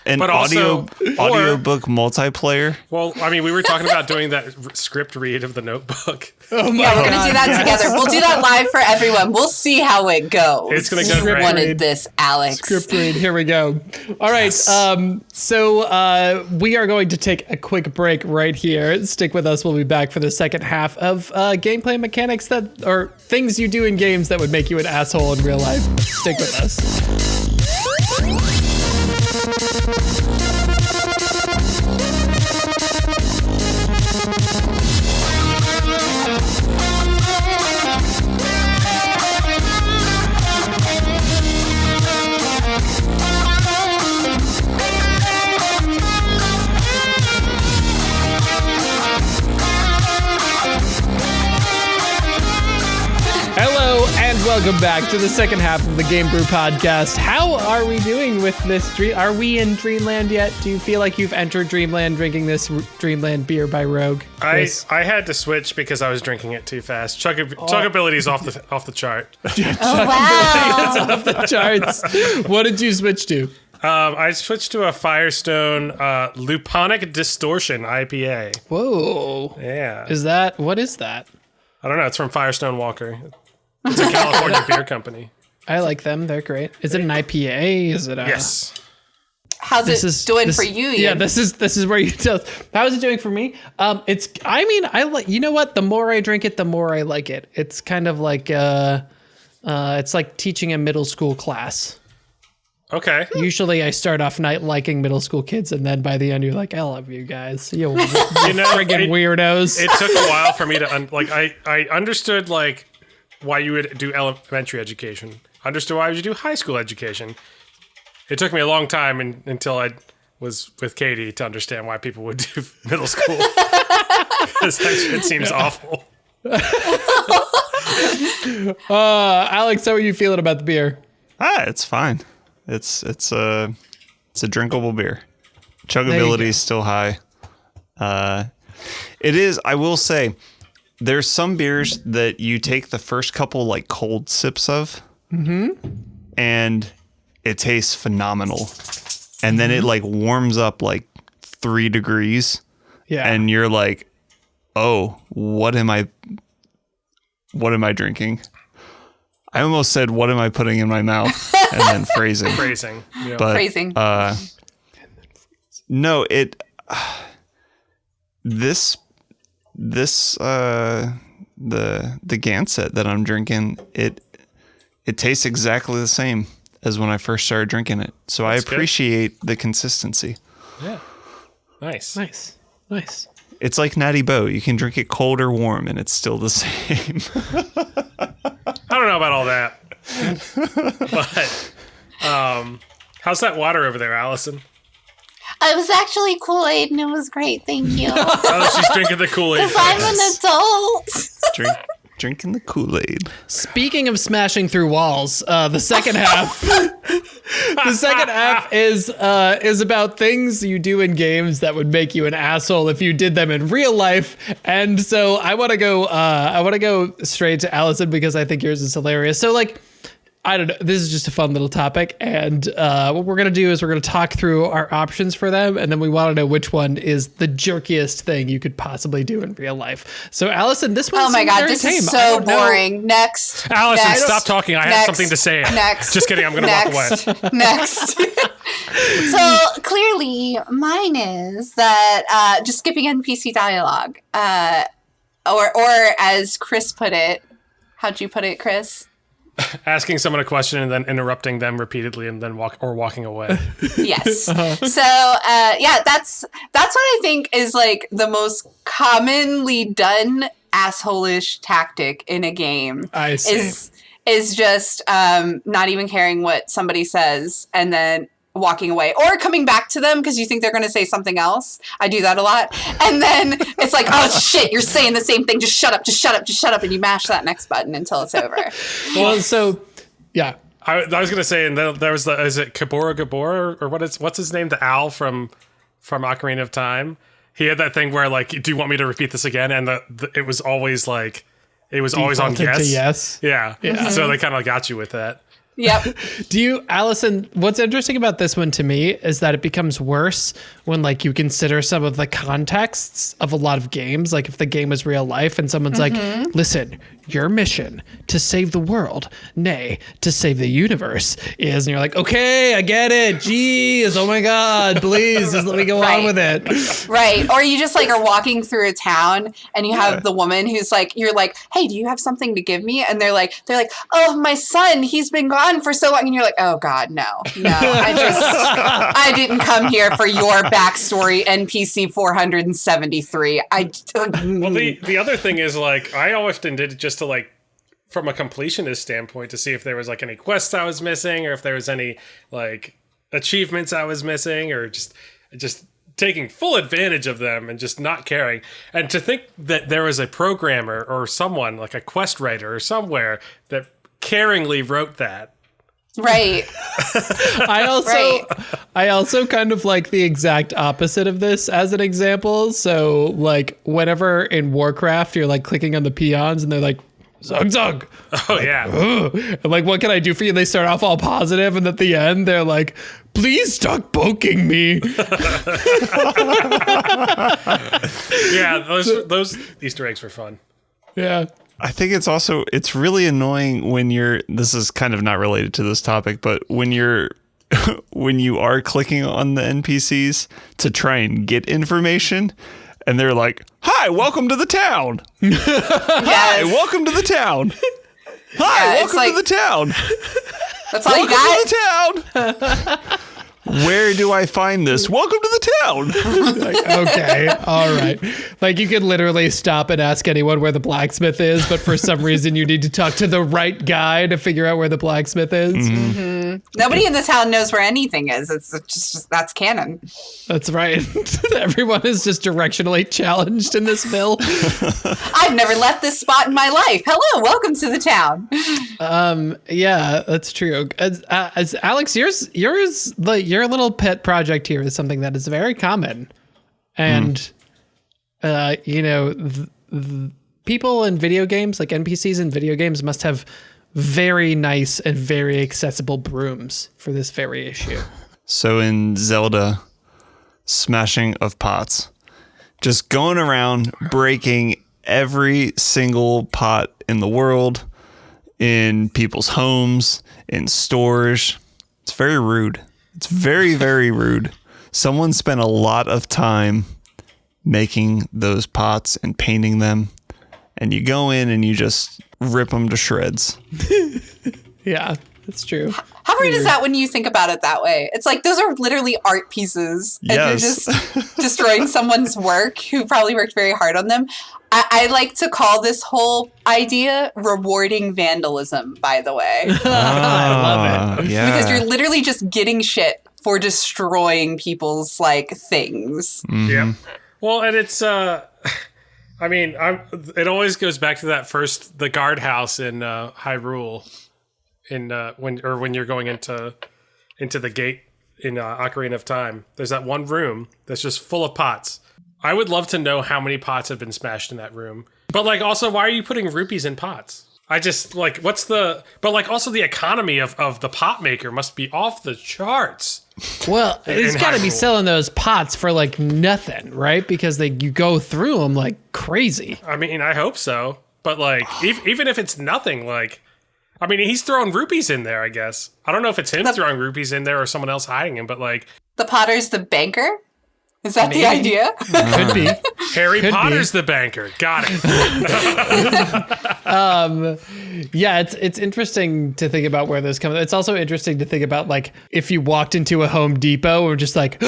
an audiobook multiplayer. Well, I mean, we were talking about doing that script read of the Notebook. Oh my Yeah, we're God. gonna do that together. We'll do that live for everyone. We'll see how it goes. It's gonna go You great. wanted this, Alex. Script read. Here we go. All right. Yes. So we are going to take a quick break right here. Stick with us. We'll be back for the second half of gameplay mechanics or things you do in games that would make you an asshole in real life. Stick with us. Hello and welcome back to the second half of the GameBrew podcast. How are we doing with this dream? Are we in Dreamland yet? Do you feel like you've entered Dreamland drinking this Dreamland beer by Rogue? I had to switch because I was drinking it too fast. Chuggability's off the chart. Oh, wow. It's off the charts. What did you switch to? I switched to a Firestone Luponic Distortion IPA. Whoa. Yeah. What is that? I don't know. It's from Firestone Walker. It's a California beer company. I like them. They're great. Is it an IPA? Is it a... Yes. How's it doing for you, Ian? Yeah, this is where you tell. How is it doing for me? I like, you know what? The more I drink it, the more I like it. It's kind of like it's like teaching a middle school class. Okay. Usually I start off night liking middle school kids, and then by the end you're like, I love you guys. You friggin' weirdos. It took a while for me to I understood like why you would do elementary education. Understood why you would do high school education. It took me a long time until I was with Katie to understand why people would do middle school. Because that shit seems awful. Alex, how are you feeling about the beer? It's fine. It's a drinkable beer. Chuggability is still high. It is. I will say, there's some beers that you take the first couple like cold sips of, and it tastes phenomenal, and then it like warms up like 3 degrees, and you're like, oh, what am I drinking? I almost said, what am I putting in my mouth? And then phrasing. Yeah. But, Phrasing. No, the Gansett that I'm drinking, it tastes exactly the same as when I first started drinking it. So I appreciate the consistency. Yeah. Nice. It's like Natty Boh. You can drink it cold or warm and it's still the same. I don't know about all that. But how's that water over there, Allison? It was actually Kool-Aid and it was great. Thank you. Oh, she's drinking the Kool-Aid. Because I'm an adult. Drinking the Kool-Aid. Speaking of smashing through walls, the second half, is about things you do in games that would make you an asshole if you did them in real life. And so I want to go straight to Allison because I think yours is hilarious. So like, I don't know. This is just a fun little topic. And what we're going to do is we're going to talk through our options for them. And then we want to know which one is the jerkiest thing you could possibly do in real life. So, Allison, this one. Oh my God, this is so boring. Next. Allison, next, stop talking. I have something to say. Next. Just kidding. I'm going to walk away. Next. So clearly mine is that just skipping NPC dialogue. Or as Chris put it, how'd you put it, Chris? Asking someone a question and then interrupting them repeatedly and then walking away. Yes. So yeah, that's what I think is like the most commonly done asshole-ish tactic in a game. I see. Is just not even caring what somebody says and then walking away or coming back to them because you think they're going to say something else. I do that a lot. And then it's like, oh shit, you're saying the same thing. Just shut up, just shut up, just shut up. And you mash that next button until it's over. Well, so yeah. I was going to say, and then there was is it Gabor or what's his name? The owl from Ocarina of Time. He had that thing where like, do you want me to repeat this again? And it was always like, it was always on yes. Yes. Yeah. Mm-hmm. So they kind of got you with that. Yep. Do you, Allison, what's interesting about this one to me is that it becomes worse when like you consider some of the contexts of a lot of games. Like if the game is real life and someone's like, listen, your mission to save the world, nay, to save the universe is, and you're like, okay, I get it. Jeez. Oh my God, please just let me go on with it. Right. Or you just like are walking through a town and you have the woman who's like, you're like, hey, do you have something to give me? And they're like, oh, my son, he's been gone for so long. And you're like, oh God, no, I didn't come here for your backstory, NPC 473. Well, the other thing is like, I often did it just to like, from a completionist standpoint, to see if there was like any quests I was missing or if there was any like achievements I was missing or just taking full advantage of them and just not caring. And to think that there was a programmer or someone like a quest writer or somewhere that caringly wrote that. Right. I also kind of like the exact opposite of this as an example. So like whenever in Warcraft you're like clicking on the peons and they're like zug zug. Oh yeah. And like, what can I do for you? They start off all positive and at the end they're like, please stop poking me. Yeah, those Easter eggs were fun. Yeah. I think it's really annoying when this is kind of not related to this topic, but when you are clicking on the NPCs to try and get information and they're like, hi, welcome to the town. Hi, welcome to the town. Hi, welcome to the town. That's all you got? Welcome to the town. Where do I find this? Welcome to the town. Like, okay, all right. Like you could literally stop and ask anyone where the blacksmith is, but for some reason you need to talk to the right guy to figure out where the blacksmith is. Mm-hmm. Nobody in the town knows where anything is. It's just that's canon. That's right. Everyone is just directionally challenged in this bill. I've never left this spot in my life. Hello, welcome to the town. Yeah, that's true. As Alex, yours, like your little pet project here is something that is very common, and people in video games, like NPCs in video games, must have very nice and very accessible brooms for this very issue. So in Zelda, smashing of pots, just going around breaking every single pot in the world, in people's homes, in stores. It's very rude. It's very, very rude. Someone spent a lot of time making those pots and painting them, and you go in and you just rip them to shreds. Yeah, that's true. How rude is that when you think about it that way? It's like those are literally art pieces, and you're just destroying someone's work who probably worked very hard on them. I like to call this whole idea rewarding vandalism, by the way. I love it. Yeah. Because you're literally just getting shit for destroying people's like things. Mm-hmm. Yeah. Well, and it's it always goes back to that the guardhouse in Hyrule, when you're going into the gate in Ocarina of Time. There's that one room that's just full of pots. I would love to know how many pots have been smashed in that room. But like, also, why are you putting rupees in pots? I just like also the economy of the pot maker must be off the charts. Well, it's got to be Hyrule. selling those pots for like nothing, right? Because you go through them like crazy. I mean, I hope so. But like, even if it's nothing, like, I mean, he's throwing rupees in there, I guess. I don't know if it's him throwing rupees in there or someone else hiding him, but like... The Potter's the banker? Is that the idea? Could be. Harry Could Potter's the banker. Got it. Yeah, it's interesting to think about where this comes. It's also interesting to think about like if you walked into a Home Depot or just like,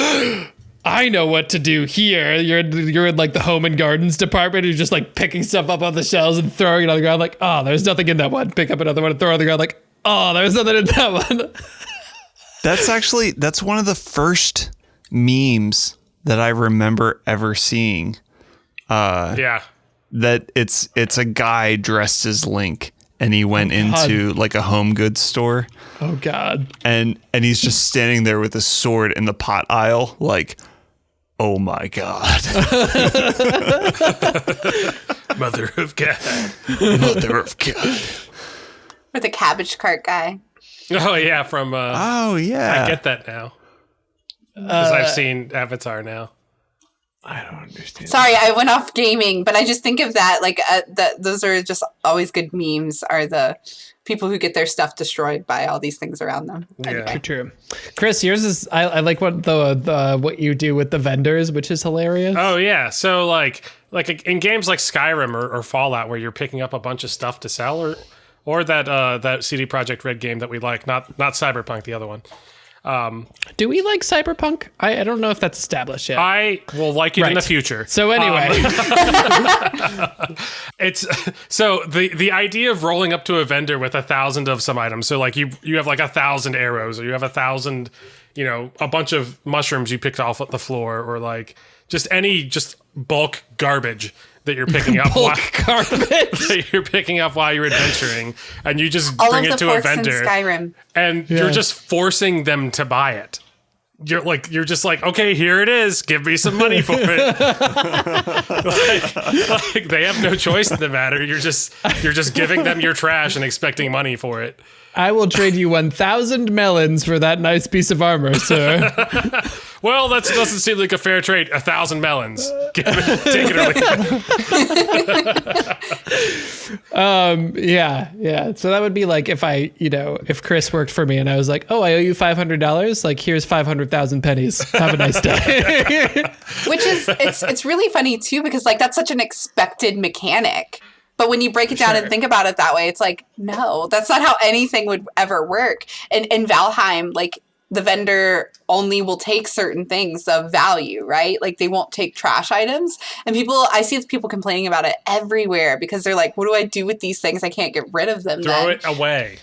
I know what to do here. You're in like the home and gardens department. You're just like picking stuff up off the shelves and throwing it on the ground. Like, oh, there's nothing in that one. Pick up another one and throw it on the ground. Like, oh, there's nothing in that one. That's one of the first memes that I remember ever seeing. Yeah. That it's a guy dressed as Link, and he went into like a home goods store. Oh God. And he's just standing there with a sword in the pot aisle, like, oh my God. Mother of God. Mother of God. Or the cabbage cart guy. Oh, yeah, from... Oh, yeah. I get that now. Because I've seen Avatar now. I don't understand. Sorry, I went off gaming, but I just think of that, like, those are just always good memes, are the people who get their stuff destroyed by all these things around them. Yeah. Anyway. True. Chris, yours is I like what the what you do with the vendors, which is hilarious. Oh, yeah. So, like in games like Skyrim or Fallout, where you're picking up a bunch of stuff to sell, or that CD Projekt Red game that we like, not Cyberpunk, the other one. Do we like Cyberpunk? I don't know if that's established yet. I will like it in the future. So anyway, It's so the idea of rolling up to a vendor with 1,000 of some items. So like you have like 1,000 arrows, or you have 1,000, a bunch of mushrooms you picked off the floor, or like just bulk garbage that you're picking up. That you're picking up while you're adventuring, and you just All bring of it the to a forks in vendor, Skyrim. and you're just forcing them to buy it. You're just like, okay, here it is. Give me some money for it. like they have no choice in the matter. You're just giving them your trash and expecting money for it. I will trade you 1,000 melons for that nice piece of armor, sir. Well, that doesn't seem like a fair trade. 1,000 melons. Take it or leave it. Yeah. So that would be like if if Chris worked for me and I was like, oh, I owe you $500. Like, here's 500,000 pennies. Have a nice day. Which is, it's really funny too, because like that's such an expected mechanic. But when you break it down and think about it that way, it's like, no, that's not how anything would ever work. And in Valheim, like the vendor only will take certain things of value, right? Like they won't take trash items. And I see people complaining about it everywhere because they're like, what do I do with these things? I can't get rid of them. Throw it away.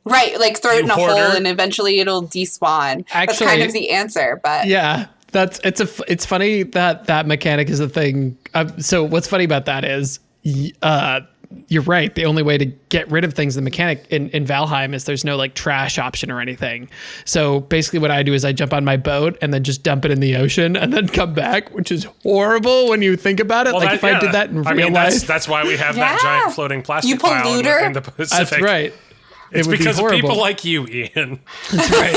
Right. Like throw it in a hoarder. hole and eventually it'll despawn. That's kind of the answer, but yeah. It's funny that mechanic is a thing. So what's funny about that is, you're right. The only way to get rid of things, the mechanic in Valheim, is there's no like trash option or anything. So basically what I do is I jump on my boat and then just dump it in the ocean and then come back, which is horrible when you think about it. Well, like if I did that in real life. That's why we have that giant floating plastic You pile polluter? in the Pacific. That's right. It's would be because of horrible. people like you, Ian. That's right.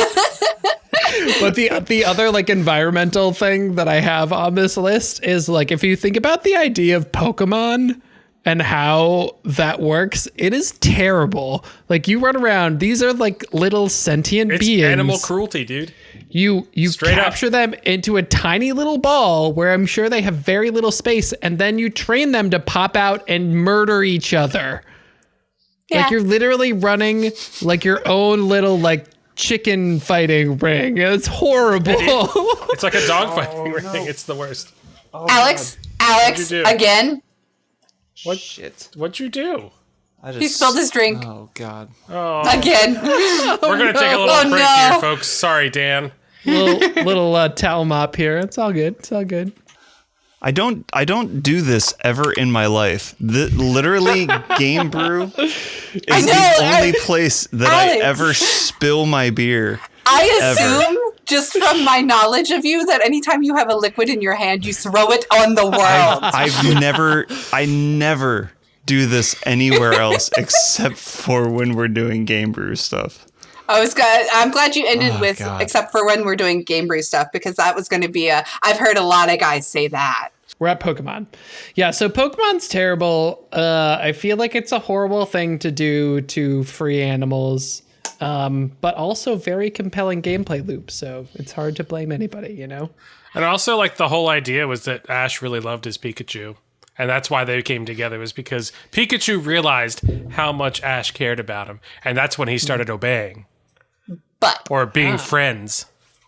But the other like environmental thing that I have on this list is like, if you think about the idea of Pokemon and how that works, it is terrible. Like you run around, these are like little sentient It's beings. animal cruelty, dude. You Straight capture up. them into a tiny little ball where I'm sure they have very little space, and then you train them to pop out and murder each other. yeah. Like you're literally running like your own little like chicken fighting ring. It's horrible. It's like a dog fighting ring. It's the worst. Alex, What'd you do? again, Shit. What'd you do? he spilled his drink Oh, God. again. We're going to take a little Oh, break no. here, folks. Sorry, Dan. little towel mop here. It's all good. It's all good. I don't do this ever in my life. Literally, GameBrew is the only place that Alex. I ever spill my beer. I Ever. assume, just from my knowledge of you, that anytime you have a liquid in your hand, you throw it on the world. I never do this anywhere else except for when we're doing GameBrew stuff. I'm glad you ended with God. except for when we're doing GameBrew stuff, because that was going to be I've heard a lot of guys say that. We're at Pokemon. Yeah, so Pokemon's terrible. I feel like it's a horrible thing to do to free animals, but also very compelling gameplay loop. So it's hard to blame anybody, you know? And also, like, the whole idea was that Ash really loved his Pikachu. And that's why they came together, was because Pikachu realized how much Ash cared about him. And that's when he started obeying. Or being friends.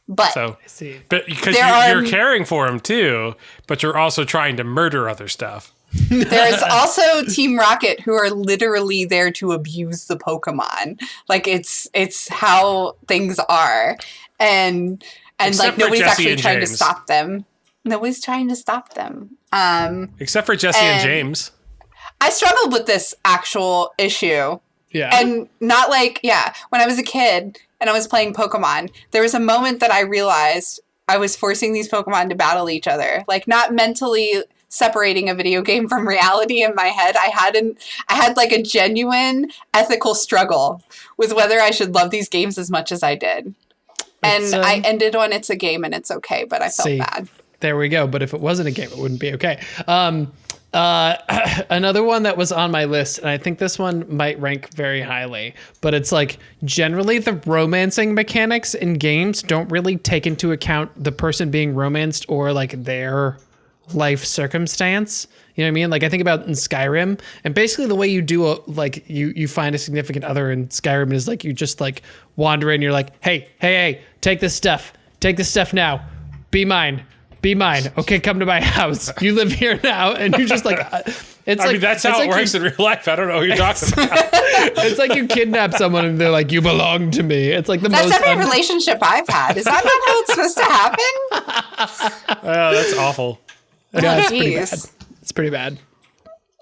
But so, I see. But because you're caring for him too, but you're also trying to murder other stuff. there's also Team Rocket, who are literally there to abuse the Pokemon. Like, it's how things are. And Except like, nobody's Jesse actually and trying to James. stop them. Nobody's trying to stop them. Except for Jesse and James. I struggled with this actual issue. Yeah. And not like, when I was a kid and I was playing Pokemon, there was a moment that I realized I was forcing these Pokemon to battle each other. Like, not mentally separating a video game from reality in my head. I had like a genuine ethical struggle with whether I should love these games as much as I did. And I ended on it's a game and it's okay, but I felt bad. There we go. But if it wasn't a game, it wouldn't be okay. Another one that was on my list, and I think this one might rank very highly, but it's like generally the romancing mechanics in games don't really take into account the person being romanced or like their life circumstance. You know what I mean? Like, I think about in Skyrim, and basically the way you do you find a significant other in Skyrim is like you just like wander in, you're like, hey, take this stuff now, be mine. Okay, come to my house. You live here now, and you just like. I mean, that's how it works in real life. I don't know what you're talking about. It's like you kidnap someone, and they're like, "You belong to me." It's like that's every relationship I've had. Is that not how it's supposed to happen? That's awful. Yeah, it's pretty bad. It's pretty bad.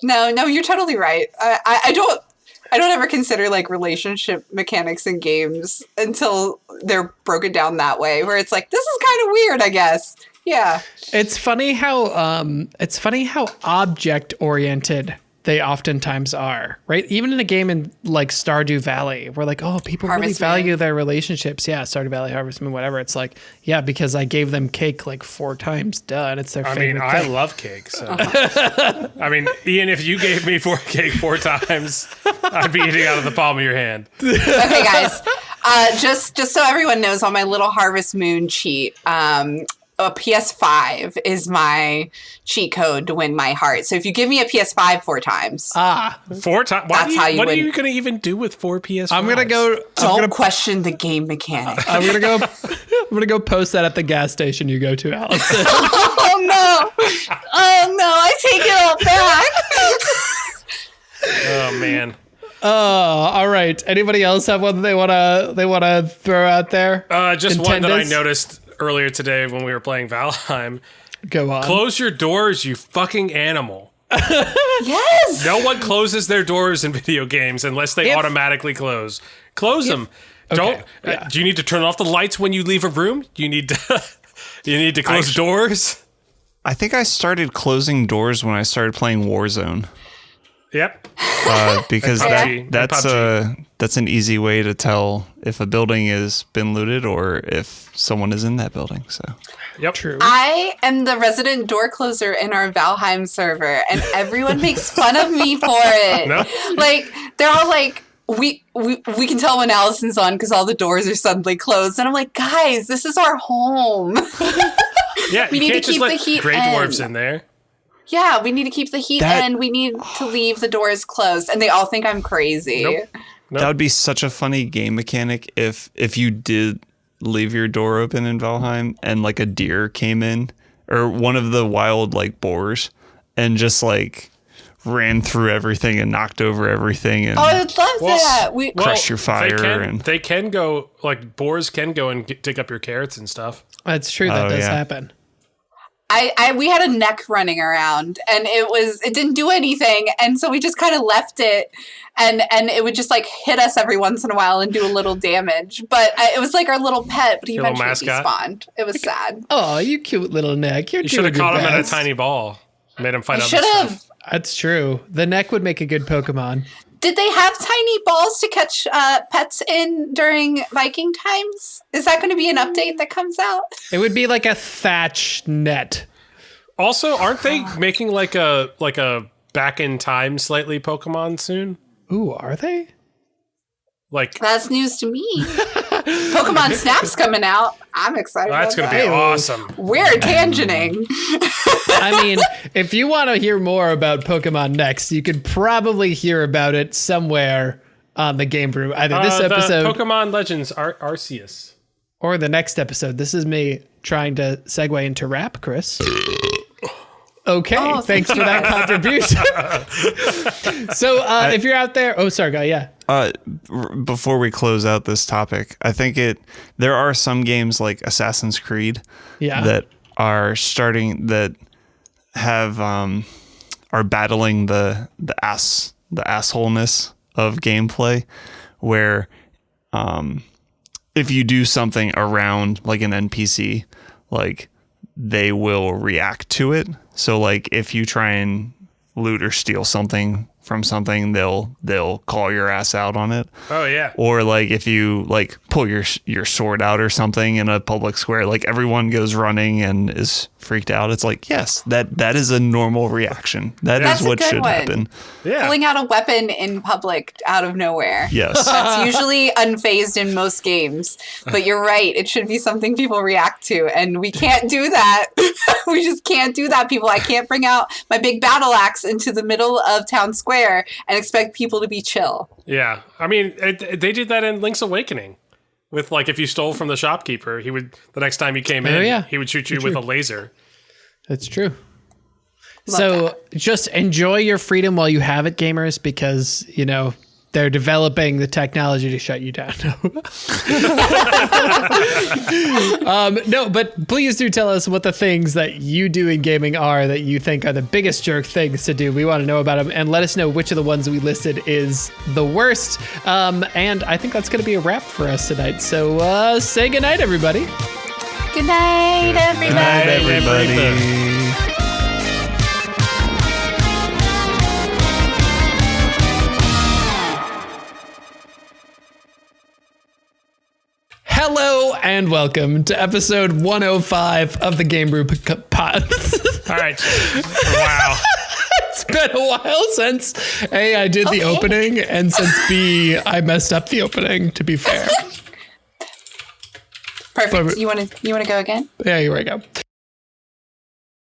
No, you're totally right. I don't ever consider like relationship mechanics in games until they're broken down that way, where it's like, this is kind of weird, I guess. Yeah. It's funny how object oriented they oftentimes are, right? Even in a game in like Stardew Valley, we're like, oh, people really value their relationships. Yeah, Stardew Valley, Harvest Moon, whatever. It's like, yeah, because I gave them cake like 4 times. Duh, and it's their favorite thing. I love cake. So, I mean, Ian, if you gave me cake 4 times, I'd be eating out of the palm of your hand. Okay, guys. Just so everyone knows, on my little Harvest Moon cheat, a PS5 is my cheat code to win my heart. So if you give me a PS5 4 times. 4 times? What are you going to even do with 4 PS5s? I'm going to go. Don't question the game mechanic. I'm going to go post that at the gas station you go to, Allison. Oh no. I take it all back. Oh man. Oh, all right. Anybody else have one they want to throw out there? Just one that I noticed earlier today when we were playing Valheim. Go on. Close your doors, you fucking animal. Yes. No one closes their doors in video games unless they automatically close. Close them. Okay. Do you need to turn off the lights when you leave a room? You need to close doors. I think I started closing doors when I started playing Warzone. Yep. Because that's an easy way to tell if a building has been looted or if someone is in that building. So, yep, true. I am the resident door closer in our Valheim server, and everyone makes fun of me for it. No? Like, they're all like, we can tell when Allison's on because all the doors are suddenly closed, and I'm like, guys, this is our home. Yeah, we need to keep the heat Grey in. Dwarfs in there. Yeah, we need to keep the heat in. We need to leave the doors closed. And they all think I'm crazy. Nope. That would be such a funny game mechanic if you did leave your door open in Valheim and like a deer came in or one of the wild like boars and just like ran through everything and knocked over everything and I would love that. crushed your fire. They can go, like boars can go and dig up your carrots and stuff. That's true. That does happen. We had a neck running around and it didn't do anything. And so we just kind of left it and it would just like hit us every once in a while and do a little damage. But it was like our little pet, but he eventually despawned. It was sad. Oh, you cute little neck. You should have caught him in a tiny ball. Made him fight I other should stuff. have. That's true. The neck would make a good Pokemon. Did they have tiny balls to catch pets in during Viking times? Is that going to be an update that comes out? It would be like a thatch net. Also, aren't they making like a back in time slightly Pokemon soon? Ooh, are they? Like That's news to me. Pokemon Snap's coming out. I'm excited. that's about going to be that. awesome. We're tangenting. I mean, if you want to hear more about Pokemon next, you could probably hear about it somewhere on the GameBrew, either this episode the Pokemon Legends Arceus. or the next episode. This is me trying to segue into rap, Chris. Okay, thanks for that contribution. So if you're out there, oh, sorry, guy, yeah. Before we close out this topic, I think there are some games like Assassin's Creed that are starting that have are battling the assholeness of gameplay, where if you do something around like an NPC, like they will react to it. So like if you try and loot or steal something from something, they'll call your ass out on it. Oh yeah. Or like if you like pull your sword out or something in a public square, like everyone goes running and is freaked out. It's like, yes, that is a normal reaction. That's what should happen. Yeah. Pulling out a weapon in public out of nowhere. Yes. That's usually unfazed in most games. But you're right. It should be something people react to. And we can't do that. We just can't do that, people. I can't bring out my big battle axe into the middle of town square and expect people to be chill. Yeah. I mean, they did that in Link's Awakening. With like, if you stole from the shopkeeper, he would, the next time you came in, he would shoot you with a laser. That's true. Just enjoy your freedom while you have it, gamers, because, you know, they're developing the technology to shut you down. No, but please do tell us what the things that you do in gaming are that you think are the biggest jerk things to do. We want to know about them, and let us know which of the ones we listed is the worst. And I think that's going to be a wrap for us tonight. So say goodnight, everybody. Good night, everybody. Good night, everybody. Hello and welcome to episode 105 of the GameBrew pod. All right. Wow. It's been a while since A, I did the opening, and since B, I messed up the opening, to be fair. Perfect. You want to go again? Yeah, here we go.